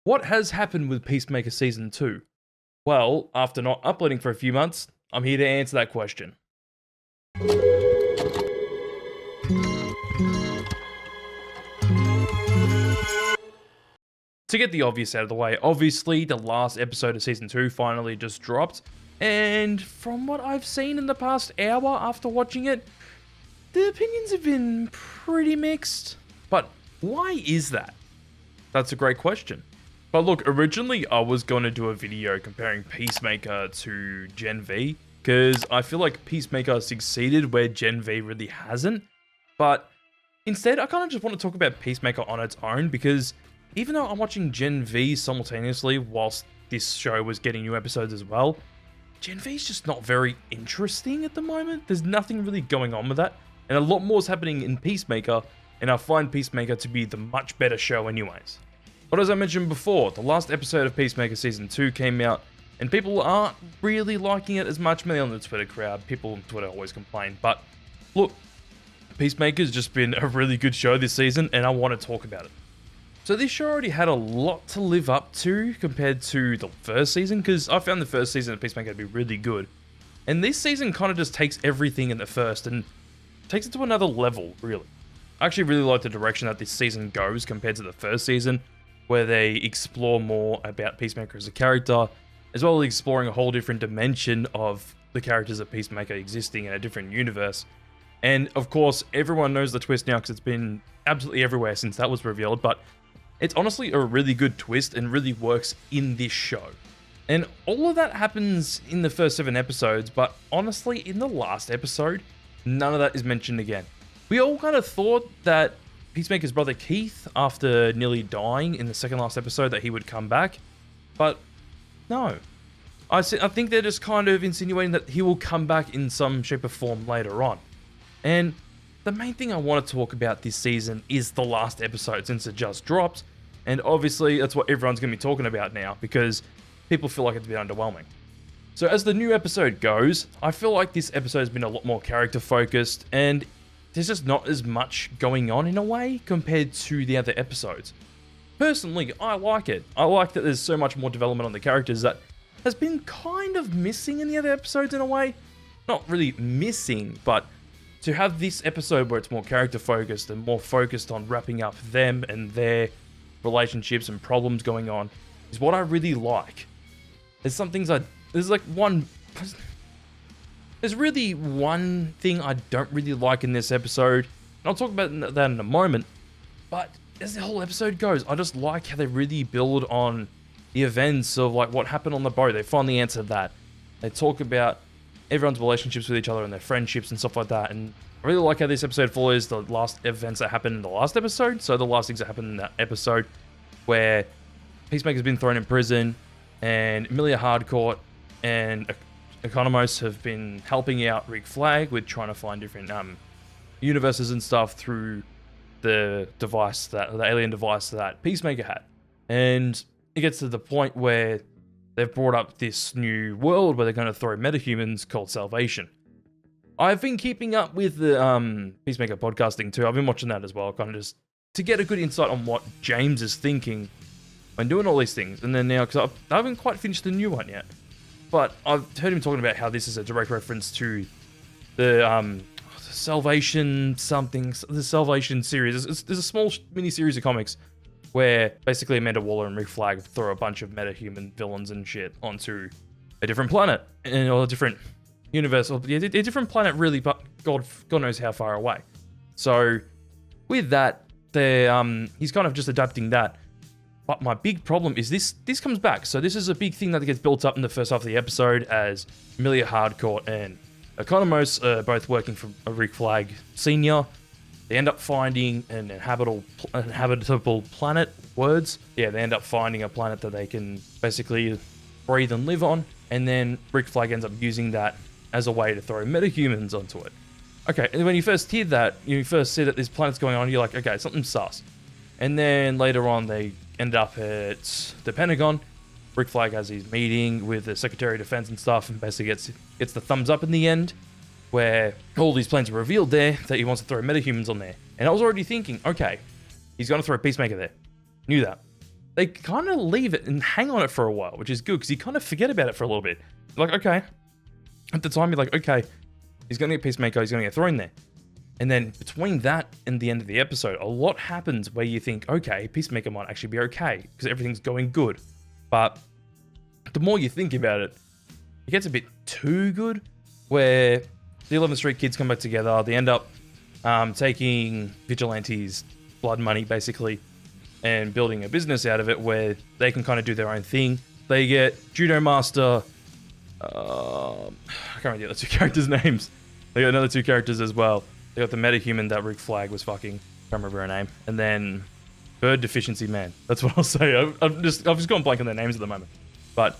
What has happened with Peacemaker Season 2? Well, after not uploading for a few months, I'm here to answer that question. To get the obvious out of the way, obviously the last episode of Season 2 finally just dropped, and from what I've seen in the past hour after watching it, the opinions have been pretty mixed. But why is that? That's a great question. But look, originally I was going to do a video comparing Peacemaker to Gen V, because I feel like Peacemaker succeeded where Gen V really hasn't. But instead, I kind of just want to talk about Peacemaker on its own, because even though I'm watching Gen V simultaneously whilst this show was getting new episodes as well, Gen V is just not very interesting at the moment. There's nothing really going on with that, and a lot more is happening in Peacemaker, and I find Peacemaker to be the much better show anyways. But as I mentioned before, the last episode of Peacemaker Season 2 came out, and people aren't really liking it as much. Mainly on the Twitter crowd, people on Twitter always complain. But look, Peacemaker's just been a really good show this season, and I want to talk about it. So this show already had a lot to live up to compared to the first season, because I found the first season of Peacemaker to be really good. And this season kind of just takes everything in the first and takes it to another level, really. I actually really like the direction that this season goes compared to the first season, where they explore more about Peacemaker as a character, as well as exploring a whole different dimension of the characters of Peacemaker existing in a different universe. And of course, everyone knows the twist now because it's been absolutely everywhere since that was revealed, but it's honestly a really good twist and really works in this show. And all of that happens in the first 7 episodes, but honestly, in the last episode, none of that is mentioned again. We all kind of thought that Peacemaker's brother Keith, after nearly dying in the second last episode, that he would come back, but no. I think they're just kind of insinuating that he will come back in some shape or form later on. And the main thing I want to talk about this season is the last episode, since it just dropped, and obviously that's what everyone's going to be talking about now, because people feel like it's a bit underwhelming. So as the new episode goes, I feel like this episode has been a lot more character focused, and there's just not as much going on in a way compared to the other episodes. Personally, I like it. I like that there's so much more development on the characters that has been kind of missing in the other episodes in a way. Not really missing, but to have this episode where it's more character focused and more focused on wrapping up them and their relationships and problems going on is what I really like. There's really one thing I don't really like in this episode, and I'll talk about that in a moment, but as the whole episode goes, I just like how they really build on the events of like what happened on the boat. They finally answered that. They talk about everyone's relationships with each other and their friendships and stuff like that, and I really like how this episode follows the last events that happened in the last episode. So the last things that happened in that episode where Peacemaker's been thrown in prison, and Amelia Hardcourt and Economos have been helping out Rick Flag with trying to find different universes and stuff through the alien device that Peacemaker had. And it gets to the point where they've brought up this new world where they're going to throw metahumans called Salvation. I've been keeping up with the Peacemaker podcasting too. I've been watching that as well, kind of just to get a good insight on what James is thinking when doing all these things. And then now, because I haven't quite finished the new one yet, but I've heard him talking about how this is a direct reference to the Salvation series. There's a small mini series of comics where basically Amanda Waller and Rick Flag throw a bunch of metahuman villains and shit onto a different planet, or a different universe, or a different planet really, but God knows how far away. So with that, he's kind of just adapting that. But my big problem is this comes back. So this is a big thing that gets built up in the first half of the episode as Amelia Hardcourt and Economos are both working for a Rick Flag Senior. They end up finding an inhabitable planet. They end up finding a planet that they can basically breathe and live on. And then Rick Flag ends up using that as a way to throw metahumans onto it. Okay, and when you first hear that, you first see that this planet's going on, you're like, okay, something's sus. And then later on, they end up at the Pentagon. Rick Flag has his meeting with the Secretary of Defense and stuff, and basically gets the thumbs up in the end, where all these plans are revealed there, that he wants to throw metahumans on there. And I was already thinking, okay, he's going to throw Peacemaker there. Knew that. they kind of leave it and hang on it for a while, which is good because you kind of forget about it for a little bit. Like, okay. At the time, you're like, okay, he's going to get Peacemaker, he's going to get thrown there. And then between that and the end of the episode, a lot happens where you think, okay, Peacemaker might actually be okay because everything's going good. But the more you think about it, it gets a bit too good where the 11th Street kids come back together. They end up taking Vigilante's blood money, basically, and building a business out of it where they can kind of do their own thing. They get Judo Master. I can't remember the other two characters' names. They got another two characters as well. They got the metahuman that Rick Flag was fucking. Can't remember her name. And then Bird Deficiency Man. That's what I'll say. I've just gone blank on their names at the moment. But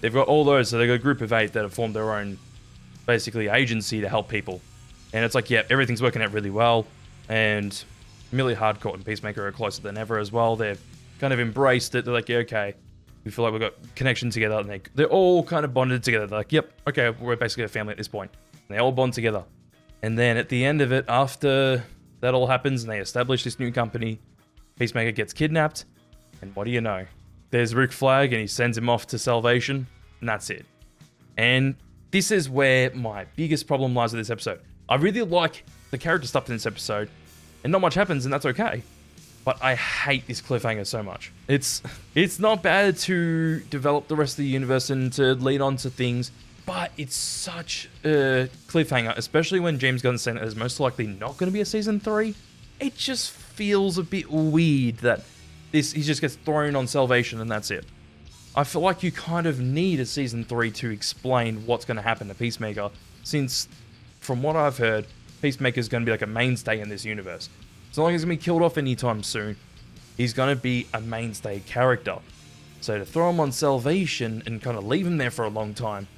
they've got all those. So they've got a group of 8 that have formed their own, basically, agency to help people. And it's like, yeah, everything's working out really well. And Amelia Hardcourt and Peacemaker are closer than ever as well. They've kind of embraced it. They're like, yeah, okay. We feel like we've got connection together. And they're all kind of bonded together. They're like, yep, okay, we're basically a family at this point. And they all bond together. And then at the end of it, after that all happens and they establish this new company, Peacemaker gets kidnapped. And what do you know? There's Rick Flag and he sends him off to Salvation. And that's it. And this is where my biggest problem lies with this episode. I really like the character stuff in this episode. And not much happens, and that's okay. But I hate this cliffhanger so much. It's not bad to develop the rest of the universe and to lead on to things, but it's such a cliffhanger, especially when James Gunn said there's most likely not going to be a season 3. It just feels a bit weird that he just gets thrown on Salvation and that's it. I feel like you kind of need a season 3 to explain what's going to happen to Peacemaker, since from what I've heard, Peacemaker's going to be like a mainstay in this universe. It's not like he's going to be killed off anytime soon. He's going to be a mainstay character. So to throw him on Salvation and kind of leave him there for a long time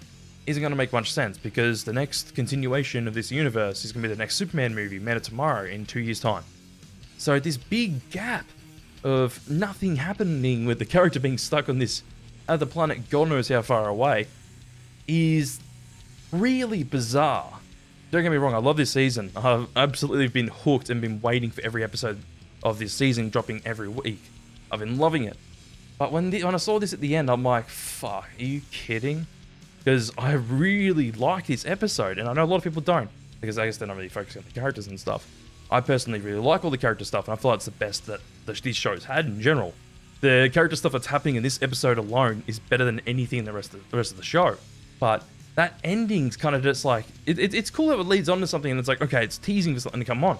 isn't going to make much sense, because the next continuation of this universe is going to be the next Superman movie, Man of Tomorrow, in 2 years' time. So this big gap of nothing happening with the character being stuck on this other planet, God knows how far away, is really bizarre. Don't get me wrong, I love this season. I've absolutely been hooked and been waiting for every episode of this season dropping every week. I've been loving it. But when I saw this at the end, I'm like, fuck, are you kidding? Because I really like this episode, and I know a lot of people don't, because I guess they're not really focusing on the characters and stuff. I personally really like all the character stuff, and I feel like it's the best that these shows had in general. The character stuff that's happening in this episode alone is better than anything in the rest of the show. But that ending's kind of just like, it's cool that it leads on to something, and it's like, okay, it's teasing for something to come on.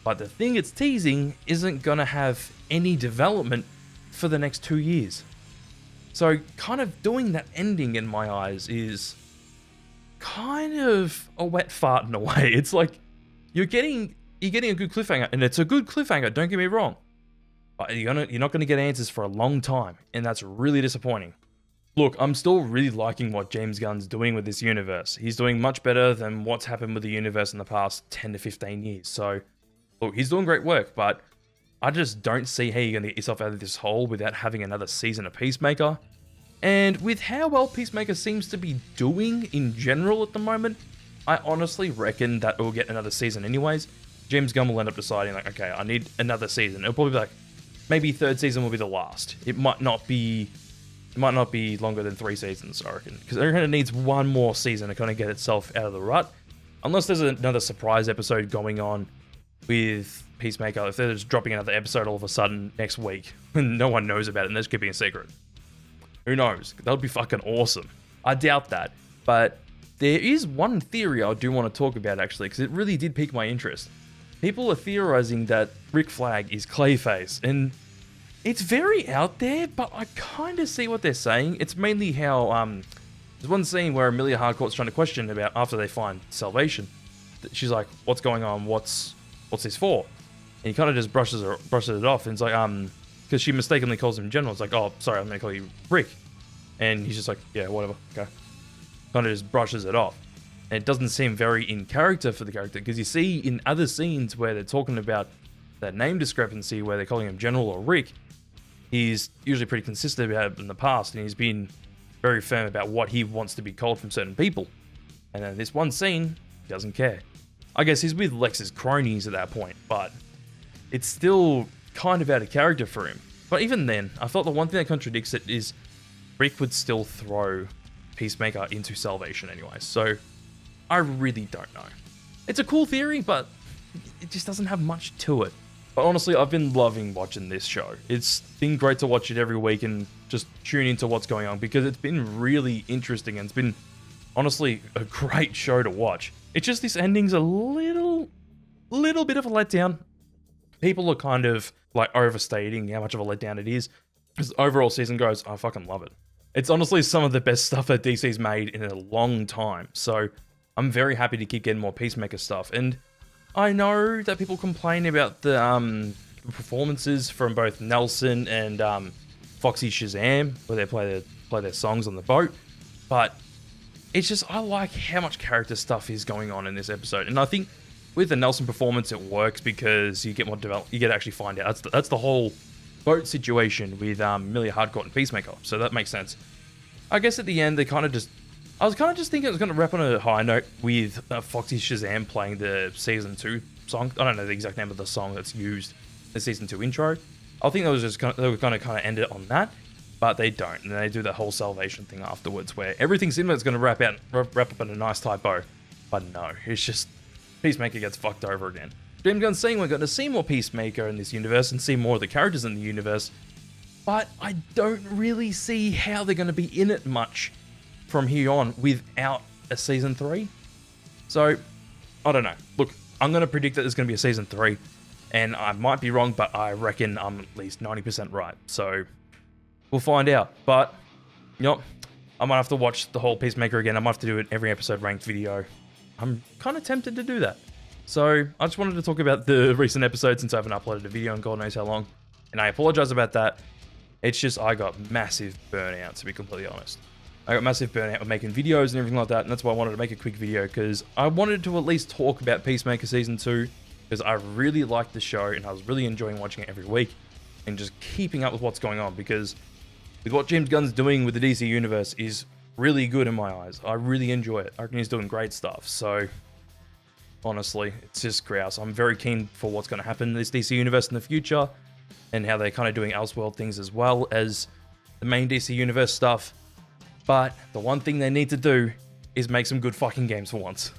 But the thing it's teasing isn't going to have any development for the next 2 years. So kind of doing that ending in my eyes is kind of a wet fart in a way. It's like you're getting a good cliffhanger, and it's a good cliffhanger, don't get me wrong. But you're not going to get answers for a long time, and that's really disappointing. Look, I'm still really liking what James Gunn's doing with this universe. He's doing much better than what's happened with the universe in the past 10 to 15 years. So, look, he's doing great work, but I just don't see how you're going to get yourself out of this hole without having another season of Peacemaker. And with how well Peacemaker seems to be doing in general at the moment, I honestly reckon that we'll get another season anyways. James Gunn will end up deciding, like, okay, I need another season. It'll probably be like, maybe third season will be the last. It might not be longer than 3 seasons, I reckon. Because I reckon it needs one more season to kind of get itself out of the rut. Unless there's another surprise episode going on with Peacemaker. If they're just dropping another episode all of a sudden next week, and no one knows about it, and they're just keeping a secret. Who knows? That would be fucking awesome. I doubt that. But there is one theory I do want to talk about, actually, because it really did pique my interest. People are theorizing that Rick Flag is Clayface, and it's very out there, but I kind of see what they're saying. It's mainly how, there's one scene where Amelia Hardcourt's trying to question about after they find Salvation. She's like, what's going on? What's this for? And he kind of just brushes it off, and it's like, because she mistakenly calls him General. It's like, oh, sorry, I'm going to call you Rick. And he's just like, yeah, whatever, okay. Kind of just brushes it off. And it doesn't seem very in character for the character, because you see in other scenes where they're talking about that name discrepancy, where they're calling him General or Rick, he's usually pretty consistent about it in the past, and he's been very firm about what he wants to be called from certain people. And then this one scene, he doesn't care. I guess he's with Lex's cronies at that point, but it's still kind of out of character for him. But even then, I thought the one thing that contradicts it is Rick would still throw Peacemaker into salvation anyway. So I really don't know. It's a cool theory, but it just doesn't have much to it. But honestly, I've been loving watching this show. It's been great to watch it every week and just tune into what's going on because it's been really interesting and it's been honestly a great show to watch. It's just this ending's a little bit of a letdown. People are kind of like overstating how much of a letdown it is. As the overall season goes, I fucking love it. It's honestly some of the best stuff that DC's made in a long time. So I'm very happy to keep getting more Peacemaker stuff. And I know that people complain about the performances from both Nelson and Foxy Shazam, where they play their songs on the boat. But it's just, I like how much character stuff is going on in this episode. And I think with the Nelson performance, it works because you get more you get to actually find out. That's the whole boat situation with Amelia Hardcourt and Peacemaker. So that makes sense. I guess at the end, I was kind of just thinking it was going to wrap on a high note with Foxy Shazam playing the Season 2 song. I don't know the exact name of the song that's used in the Season 2 intro. I think they were going to kind of end it on that, but they don't. And they do the whole salvation thing afterwards where everything seems like it's going to wrap up in a nice tight bow. But no, it's just Peacemaker gets fucked over again. James Gunn's saying we're going to see more Peacemaker in this universe and see more of the characters in the universe, but I don't really see how they're going to be in it much from here on without a Season 3. So, I don't know. Look, I'm going to predict that there's going to be a Season 3, and I might be wrong, but I reckon I'm at least 90% right. So, we'll find out. But, you know, I might have to watch the whole Peacemaker again. I might have to do an every episode ranked video. I'm kind of tempted to do that. So, I just wanted to talk about the recent episode since I haven't uploaded a video in God knows how long. And I apologize about that. It's just I got massive burnout, to be completely honest. I got massive burnout with making videos and everything like that, and that's why I wanted to make a quick video, because I wanted to at least talk about Peacemaker Season 2, because I really liked the show, and I was really enjoying watching it every week, and just keeping up with what's going on, because with what James Gunn's doing with the DC Universe is really good in my eyes. I really enjoy it. I reckon he's doing great stuff, so honestly, it's just grouse. I'm very keen for what's going to happen in this DC Universe in the future, and how they're kind of doing Elseworld things as well as the main DC Universe stuff. But the one thing they need to do is make some good fucking games for once.